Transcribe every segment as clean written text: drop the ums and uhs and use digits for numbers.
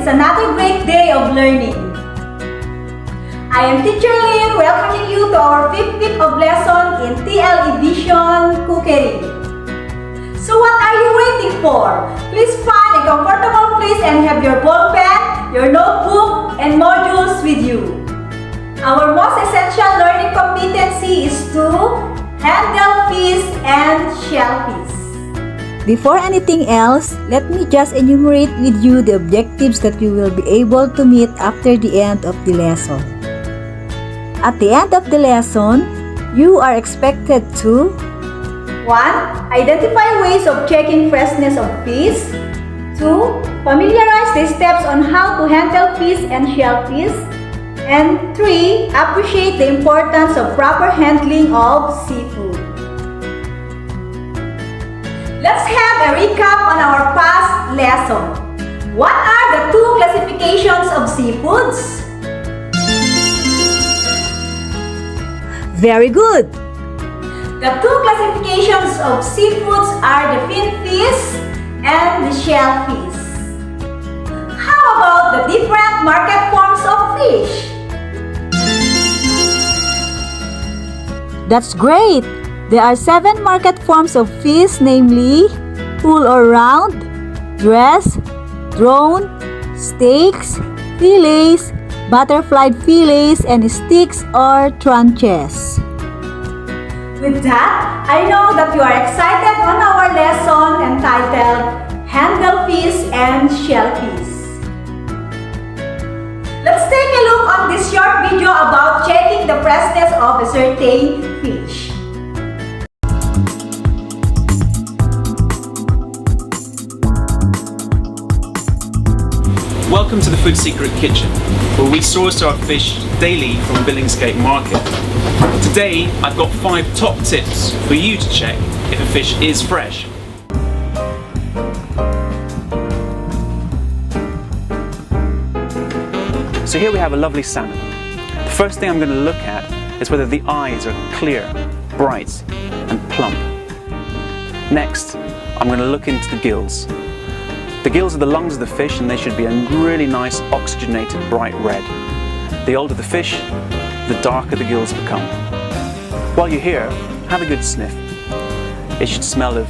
another great day of learning. I am Teacher Lynn, welcoming you to our 5th week of lesson in TL Edition Cookery. So what are you waiting for? Please find a comfortable place and have your ball pen, your notebook, and modules with you. Our most essential learning competency is to handle fish and shellfish. Before anything else, let me just enumerate with you the objectives that you will be able to meet after the end of the lesson. At the end of the lesson, you are expected to 1. Identify ways of checking freshness of fish. 2. Familiarize the steps on how to handle fish and shellfish. And 3. Appreciate the importance of proper handling of seafood. Let's have a recap on our past lesson. What are the 2 classifications of seafoods? Very good! The 2 classifications of seafoods are the finfish and the shellfish. How about the different market forms of fish? That's great! There are 7 market forms of fish, namely whole or round, dress, drawn, steaks, fillets, butterfly fillets, and sticks or tranches. With that, I know that you are excited on our lesson entitled Handle Fish and Shellfish. Let's take a look on this short video about checking the freshness of a certain fish. Welcome to the Food Secret Kitchen, where we source our fish daily from Billingsgate Market. Today, I've got 5 top tips for you to check if a fish is fresh. So here we have a lovely salmon. The first thing I'm going to look at is whether the eyes are clear, bright, and plump. Next, I'm going to look into the gills. The gills are the lungs of the fish, and they should be a really nice oxygenated bright red. The older the fish, the darker the gills become. While you're here, have a good sniff. It should smell of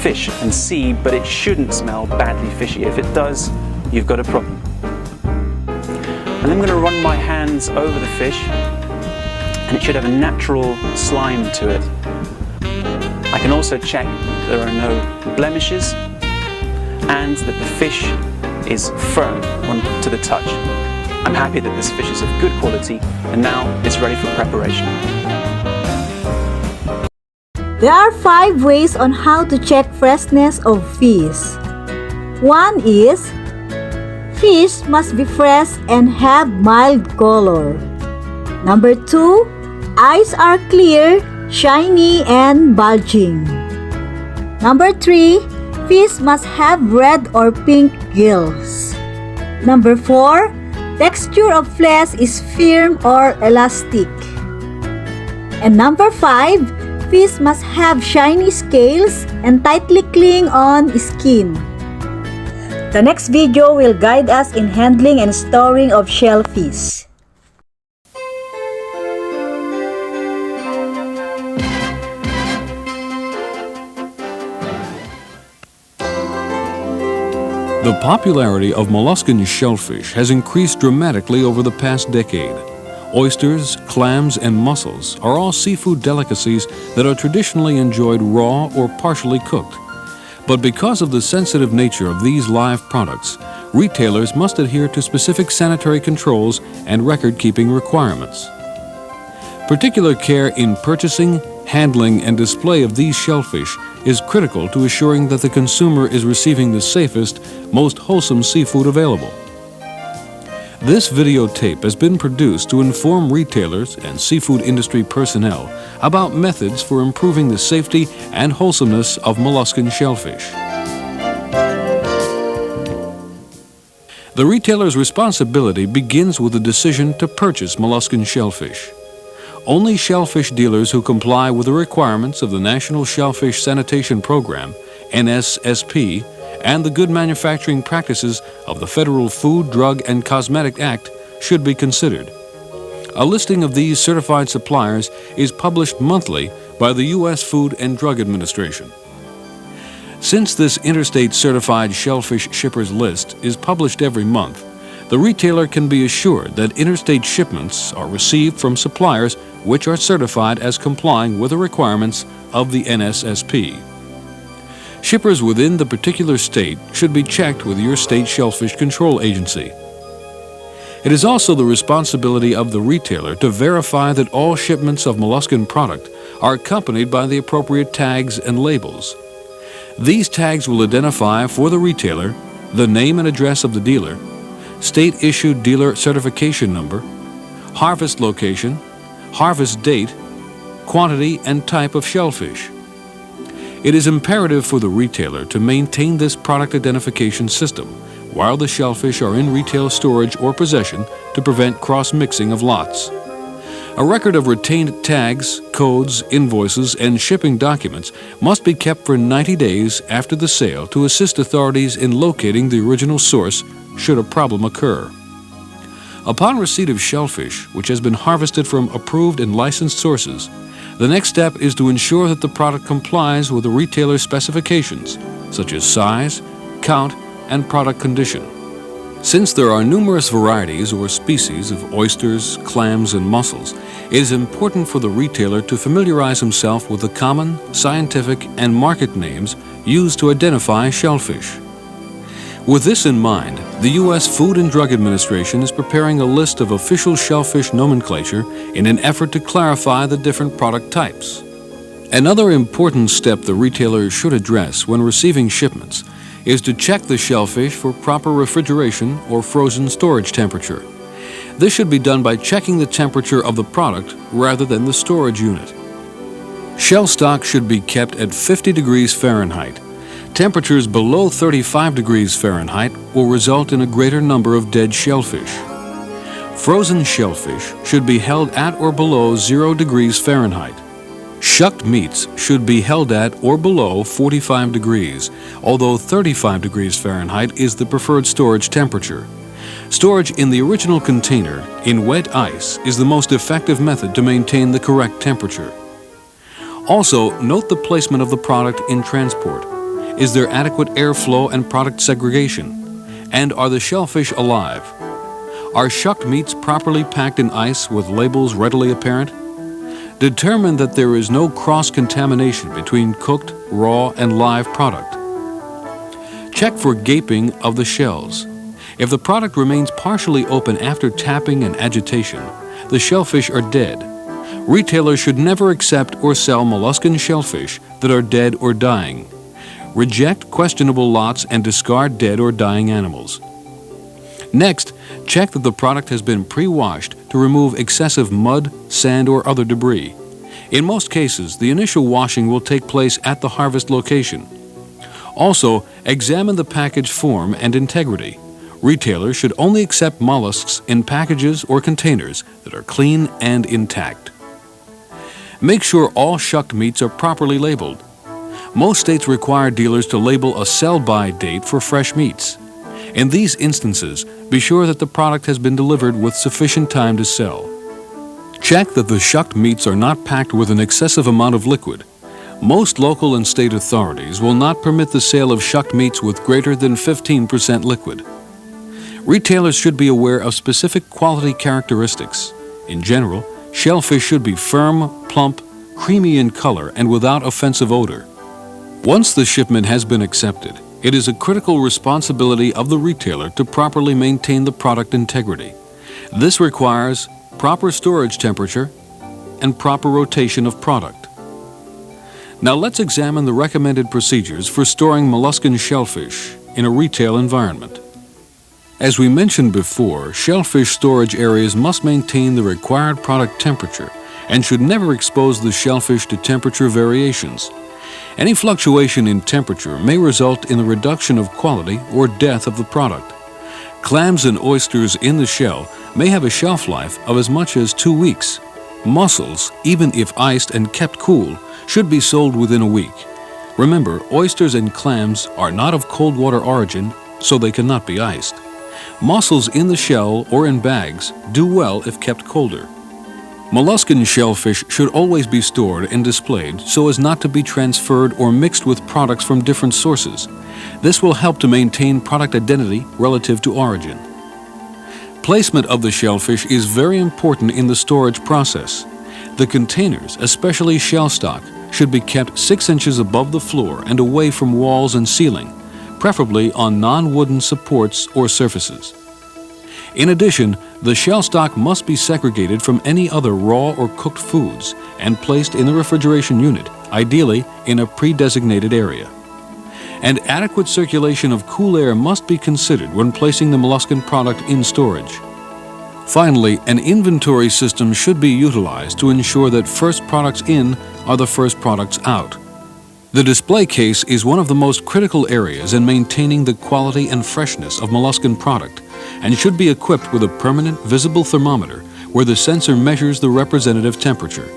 fish and sea, but it shouldn't smell badly fishy. If it does, you've got a problem. And I'm going to run my hands over the fish, and it should have a natural slime to it. I can also check that there are no blemishes and that the fish is firm to the touch. I'm happy that this fish is of good quality, and now it's ready for preparation. There are 5 ways on how to check freshness of fish. 1 is fish must be fresh and have mild color. Number 2, eyes are clear, shiny, and bulging. Number 3, fish must have red or pink gills. Number 4, texture of flesh is firm or elastic. And number 5, fish must have shiny scales and tightly cling on skin. The next video will guide us in handling and storing of shellfish. The popularity of molluscan shellfish has increased dramatically over the past decade. Oysters, clams, and mussels are all seafood delicacies that are traditionally enjoyed raw or partially cooked. But because of the sensitive nature of these live products, retailers must adhere to specific sanitary controls and record-keeping requirements. Particular care in purchasing, handling, and display of these shellfish is critical to assuring that the consumer is receiving the safest, most wholesome seafood available. This videotape has been produced to inform retailers and seafood industry personnel about methods for improving the safety and wholesomeness of molluscan shellfish. The retailer's responsibility begins with the decision to purchase molluscan shellfish. Only shellfish dealers who comply with the requirements of the National Shellfish Sanitation Program, NSSP, and the good manufacturing practices of the Federal Food, Drug, and Cosmetic Act should be considered. A listing of these certified suppliers is published monthly by the U.S. Food and Drug Administration. Since this Interstate Certified Shellfish Shippers List is published every month, the retailer can be assured that interstate shipments are received from suppliers which are certified as complying with the requirements of the NSSP. Shippers within the particular state should be checked with your state shellfish control agency. It is also the responsibility of the retailer to verify that all shipments of molluscan product are accompanied by the appropriate tags and labels. These tags will identify for the retailer the name and address of the dealer, state-issued dealer certification number, harvest location, harvest date, quantity and type of shellfish. It is imperative for the retailer to maintain this product identification system while the shellfish are in retail storage or possession to prevent cross-mixing of lots. A record of retained tags, codes, invoices, and shipping documents must be kept for 90 days after the sale to assist authorities in locating the original source should a problem occur. Upon receipt of shellfish, which has been harvested from approved and licensed sources, the next step is to ensure that the product complies with the retailer's specifications, such as size, count, and product condition. Since there are numerous varieties or species of oysters, clams, and mussels, it is important for the retailer to familiarize himself with the common, scientific, and market names used to identify shellfish. With this in mind, the U.S. Food and Drug Administration is preparing a list of official shellfish nomenclature in an effort to clarify the different product types. Another important step the retailer should address when receiving shipments is to check the shellfish for proper refrigeration or frozen storage temperature. This should be done by checking the temperature of the product rather than the storage unit. Shell stock should be kept at 50 degrees Fahrenheit. Temperatures below 35 degrees Fahrenheit will result in a greater number of dead shellfish. Frozen shellfish should be held at or below 0 degrees Fahrenheit. Shucked meats should be held at or below 45 degrees, although 35 degrees Fahrenheit is the preferred storage temperature. Storage in the original container in wet ice is the most effective method to maintain the correct temperature. Also, note the placement of the product in transport. Is there adequate airflow and product segregation? And are the shellfish alive? Are shucked meats properly packed in ice with labels readily apparent? Determine that there is no cross-contamination between cooked, raw, and live product. Check for gaping of the shells. If the product remains partially open after tapping and agitation, the shellfish are dead. Retailers should never accept or sell molluscan shellfish that are dead or dying. Reject questionable lots and discard dead or dying animals. Next, check that the product has been pre-washed to remove excessive mud, sand, or other debris. In most cases, the initial washing will take place at the harvest location. Also, examine the package form and integrity. Retailers should only accept mollusks in packages or containers that are clean and intact. Make sure all shucked meats are properly labeled. Most states require dealers to label a sell-by date for fresh meats. In these instances, be sure that the product has been delivered with sufficient time to sell. Check that the shucked meats are not packed with an excessive amount of liquid. Most local and state authorities will not permit the sale of shucked meats with greater than 15% liquid. Retailers should be aware of specific quality characteristics. In general, shellfish should be firm, plump, creamy in color, and without offensive odor. Once the shipment has been accepted, it is a critical responsibility of the retailer to properly maintain the product integrity. This requires proper storage temperature and proper rotation of product. Now let's examine the recommended procedures for storing molluscan shellfish in a retail environment. As we mentioned before, shellfish storage areas must maintain the required product temperature and should never expose the shellfish to temperature variations. Any fluctuation in temperature may result in the reduction of quality or death of the product. Clams and oysters in the shell may have a shelf life of as much as 2 weeks. Mussels, even if iced and kept cool, should be sold within a week. Remember, oysters and clams are not of cold water origin, so they cannot be iced. Mussels in the shell or in bags do well if kept colder. Molluscan shellfish should always be stored and displayed so as not to be transferred or mixed with products from different sources. This will help to maintain product identity relative to origin. Placement of the shellfish is very important in the storage process. The containers, especially shell stock, should be kept 6 inches above the floor and away from walls and ceiling, preferably on non-wooden supports or surfaces. In addition, the shell stock must be segregated from any other raw or cooked foods and placed in the refrigeration unit, ideally in a pre-designated area. And adequate circulation of cool air must be considered when placing the molluscan product in storage. Finally, an inventory system should be utilized to ensure that first products in are the first products out. The display case is one of the most critical areas in maintaining the quality and freshness of molluscan product and should be equipped with a permanent visible thermometer where the sensor measures the representative temperature.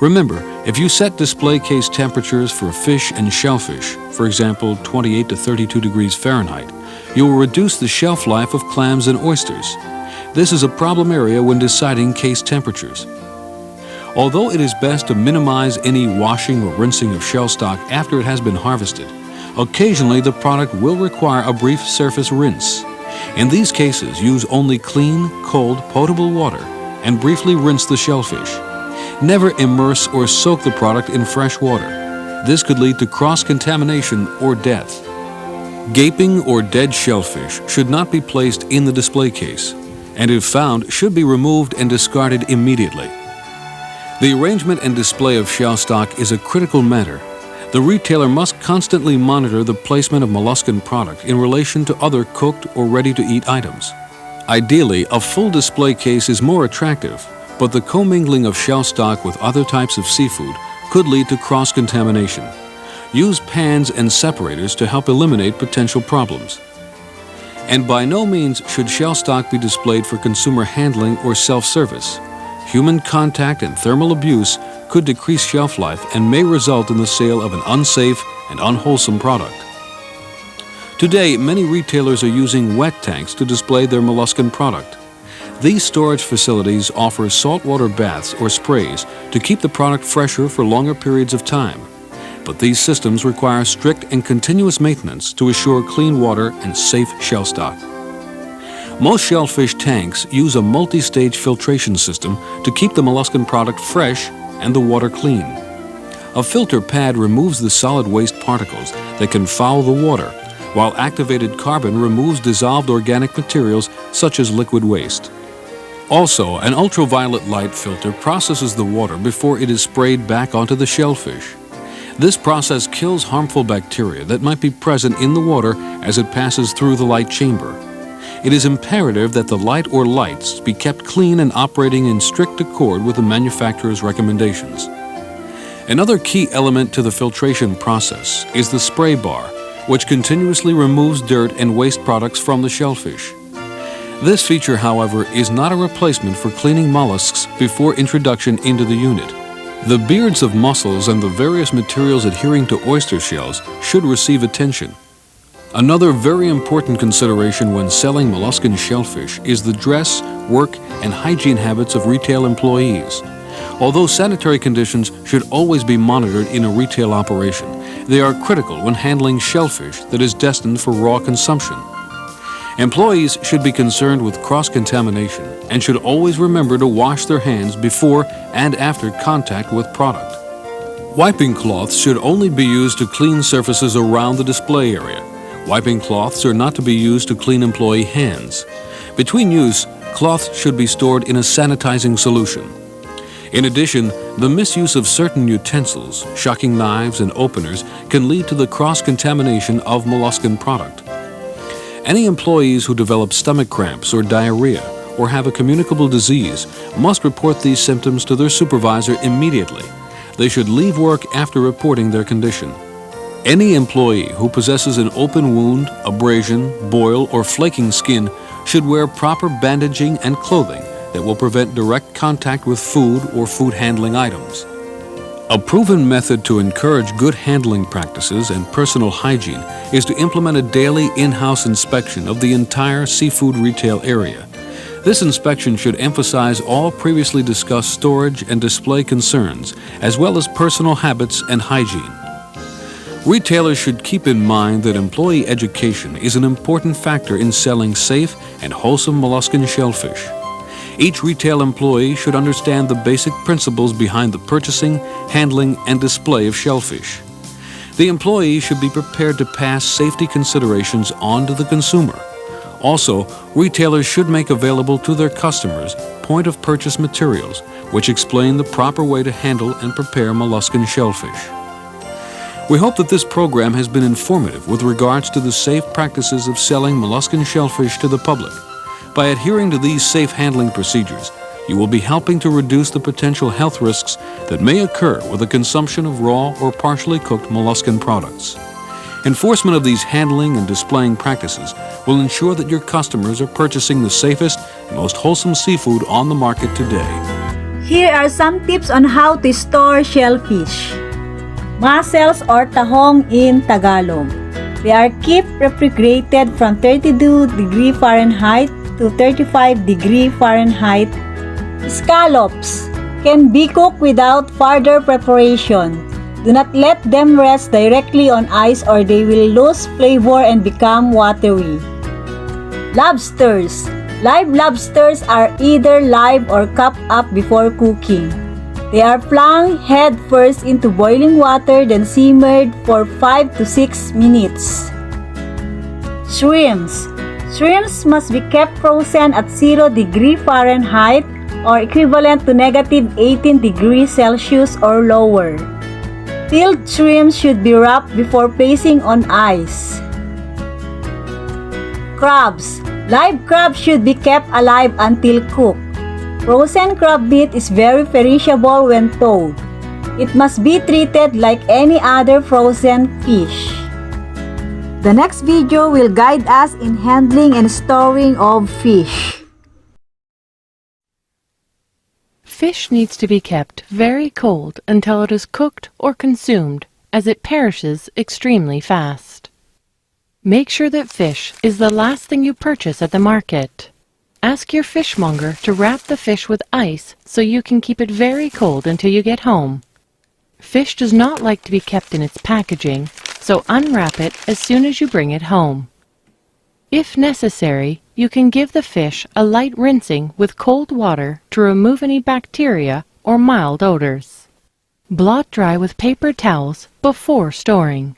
Remember, if you set display case temperatures for fish and shellfish, for example 28 to 32 degrees Fahrenheit, you will reduce the shelf life of clams and oysters. This is a problem area when deciding case temperatures. Although it is best to minimize any washing or rinsing of shell stock after it has been harvested, occasionally the product will require a brief surface rinse. In these cases, use only clean, cold, potable water and briefly rinse the shellfish. Never immerse or soak the product in fresh water. This could lead to cross-contamination or death. Gaping or dead shellfish should not be placed in the display case, and if found, should be removed and discarded immediately. The arrangement and display of shell stock is a critical matter. The retailer must constantly monitor the placement of molluscan product in relation to other cooked or ready-to-eat items. Ideally, a full display case is more attractive, but the commingling of shell stock with other types of seafood could lead to cross-contamination. Use pans and separators to help eliminate potential problems. And by no means should shell stock be displayed for consumer handling or self-service. Human contact and thermal abuse could decrease shelf life and may result in the sale of an unsafe and unwholesome product. Today, many retailers are using wet tanks to display their molluscan product. These storage facilities offer saltwater baths or sprays to keep the product fresher for longer periods of time. But these systems require strict and continuous maintenance to assure clean water and safe shell stock. Most shellfish tanks use a multi-stage filtration system to keep the molluscan product fresh and the water clean. A filter pad removes the solid waste particles that can foul the water, while activated carbon removes dissolved organic materials such as liquid waste. Also, an ultraviolet light filter processes the water before it is sprayed back onto the shellfish. This process kills harmful bacteria that might be present in the water as it passes through the light chamber. It is imperative that the light or lights be kept clean and operating in strict accord with the manufacturer's recommendations. Another key element to the filtration process is the spray bar, which continuously removes dirt and waste products from the shellfish. This feature, however, is not a replacement for cleaning mollusks before introduction into the unit. The beards of mussels and the various materials adhering to oyster shells should receive attention. Another very important consideration when selling molluscan shellfish is the dress, work, and hygiene habits of retail employees. Although sanitary conditions should always be monitored in a retail operation, they are critical when handling shellfish that is destined for raw consumption. Employees should be concerned with cross-contamination and should always remember to wash their hands before and after contact with product. Wiping cloths should only be used to clean surfaces around the display area. Wiping cloths are not to be used to clean employee hands. Between use, cloths should be stored in a sanitizing solution. In addition, the misuse of certain utensils, shucking knives and openers, can lead to the cross-contamination of molluscan product. Any employees who develop stomach cramps or diarrhea or have a communicable disease must report these symptoms to their supervisor immediately. They should leave work after reporting their condition. Any employee who possesses an open wound, abrasion, boil, or flaking skin should wear proper bandaging and clothing that will prevent direct contact with food or food handling items. A proven method to encourage good handling practices and personal hygiene is to implement a daily in-house inspection of the entire seafood retail area. This inspection should emphasize all previously discussed storage and display concerns, as well as personal habits and hygiene. Retailers should keep in mind that employee education is an important factor in selling safe and wholesome molluscan shellfish. Each retail employee should understand the basic principles behind the purchasing, handling, and display of shellfish. The employee should be prepared to pass safety considerations on to the consumer. Also, retailers should make available to their customers point-of-purchase materials which explain the proper way to handle and prepare molluscan shellfish. We hope that this program has been informative with regards to the safe practices of selling molluscan shellfish to the public. By adhering to these safe handling procedures, you will be helping to reduce the potential health risks that may occur with the consumption of raw or partially cooked molluscan products. Enforcement of these handling and displaying practices will ensure that your customers are purchasing the safest and most wholesome seafood on the market today. Here are some tips on how to store shellfish. Mussels or tahong in Tagalog. They are kept refrigerated from 32° Fahrenheit to 35° Fahrenheit. Scallops can be cooked without further preparation. Do not let them rest directly on ice or they will lose flavor and become watery. Lobsters. Live lobsters are either live or cut up before cooking. They are flung head first into boiling water, then simmered for 5 to 6 minutes. Shrimps. Shrimps must be kept frozen at 0° Fahrenheit or equivalent to -18° or lower. Peeled shrimps should be wrapped before placing on ice. Crabs. Live crabs should be kept alive until cooked. Frozen crab meat is very perishable when thawed. It must be treated like any other frozen fish. The next video will guide us in handling and storing of fish. Fish needs to be kept very cold until it is cooked or consumed, as it perishes extremely fast. Make sure that fish is the last thing you purchase at the market. Ask your fishmonger to wrap the fish with ice so you can keep it very cold until you get home. Fish does not like to be kept in its packaging, so unwrap it as soon as you bring it home. If necessary, you can give the fish a light rinsing with cold water to remove any bacteria or mild odors. Blot dry with paper towels before storing.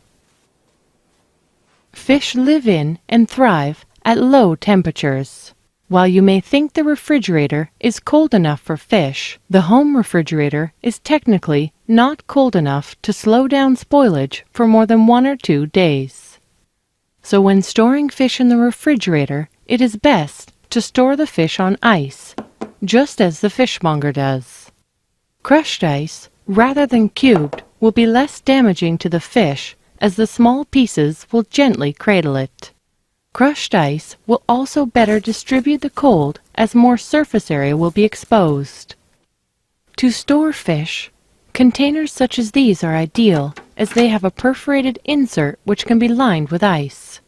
Fish live in and thrive at low temperatures. While you may think the refrigerator is cold enough for fish, the home refrigerator is technically not cold enough to slow down spoilage for more than 1 or 2 days. So when storing fish in the refrigerator, it is best to store the fish on ice, just as the fishmonger does. Crushed ice, rather than cubed, will be less damaging to the fish as the small pieces will gently cradle it. Crushed ice will also better distribute the cold as more surface area will be exposed. To store fish, containers such as these are ideal as they have a perforated insert which can be lined with ice.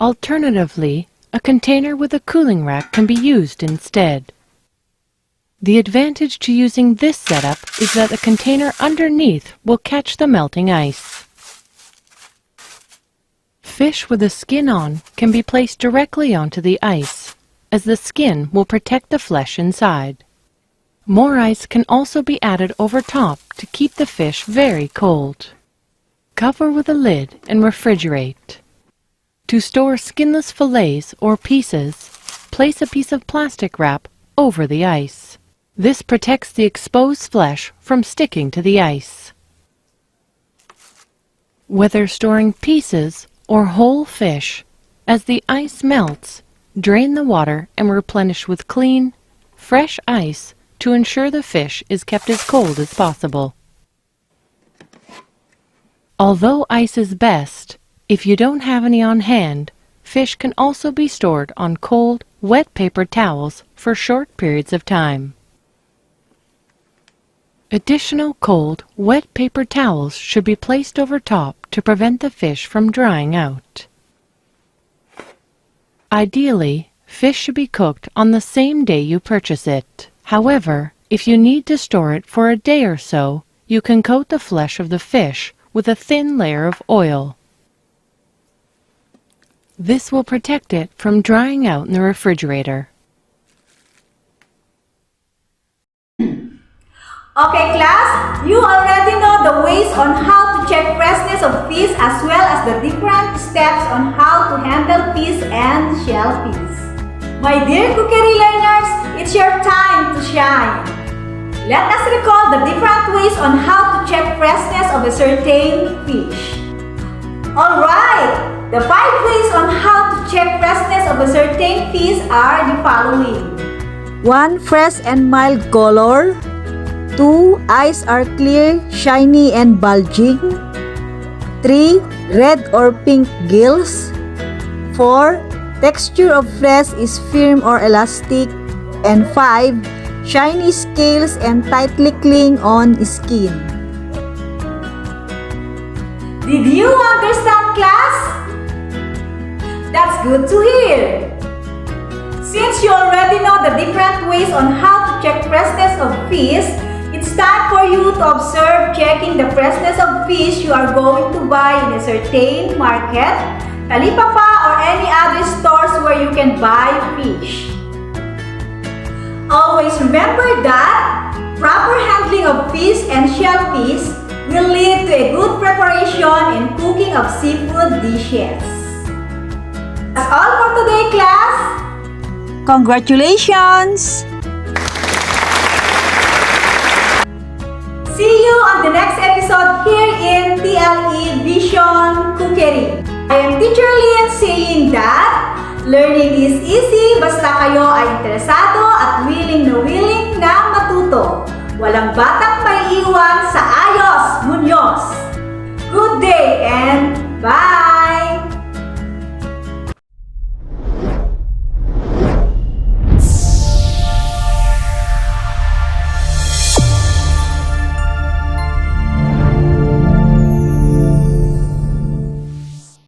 Alternatively, a container with a cooling rack can be used instead. The advantage to using this setup is that the container underneath will catch the melting ice. Fish with the skin on can be placed directly onto the ice, as the skin will protect the flesh inside. More ice can also be added over top to keep the fish very cold. Cover with a lid and refrigerate. To store skinless fillets or pieces, place a piece of plastic wrap over the ice. This protects the exposed flesh from sticking to the ice. Whether storing pieces or whole fish, as the ice melts, drain the water and replenish with clean, fresh ice to ensure the fish is kept as cold as possible. Although ice is best, if you don't have any on hand, fish can also be stored on cold, wet paper towels for short periods of time. Additional cold, wet paper towels should be placed over top to prevent the fish from drying out. Ideally, fish should be cooked on the same day you purchase it. However, if you need to store it for a day or so, you can coat the flesh of the fish with a thin layer of oil. This will protect it from drying out in the refrigerator. Okay class, you already know the ways on how to check freshness of fish as well as the different steps on how to handle fish and shellfish. My dear cookery learners, it's your time to shine. Let us recall the different ways on how to check freshness of a certain fish. Alright, the 5 ways on how to check freshness of a certain fish are the following. 1. Fresh and mild color. 2. Eyes are clear, shiny and bulging. 3. Red or pink gills. 4. Texture of flesh is firm or elastic. And 5. Shiny scales and tightly cling on skin. Did you understand, class? That's good to hear. Since you already know the different ways on how to check freshness of fish, it's time for you to observe checking the freshness of fish you are going to buy in a certain market, talipapa, or any other stores where you can buy fish. Always remember that proper handling of fish and shellfish will lead to a good preparation and cooking of seafood dishes. That's all for today, class. Congratulations! See you on the next episode here in TLE Vision Cookery. I am Teacher Lynn saying that learning is easy basta kayo ay interesado at willing na matuto. Walang batang may iwan sa ayos, munyos. Good day and bye!